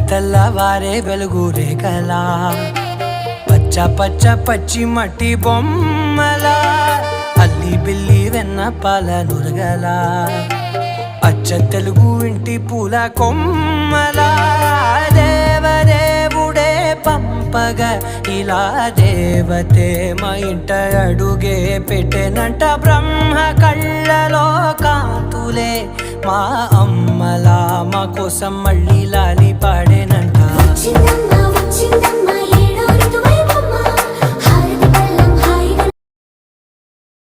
తెల్లవారే వెలుగు రేఖలా పచ్చ పచ్చ పచ్చి మట్టి బొమ్మలా అల్లి బిల్లి వెన్న పాల నురగలా అచ్చ తెలుగు ఇంటి పూల కొమ్మలా దేవదేవుడే పంపగా ఇలా దేవతే మా ఇంట అడుగే పెట్టెనంట బ్రహ్మ కళ్ళలో కాంతులే మా అమ్మలా మా కోసం మళ్ళీ లాలి పాడేనంట.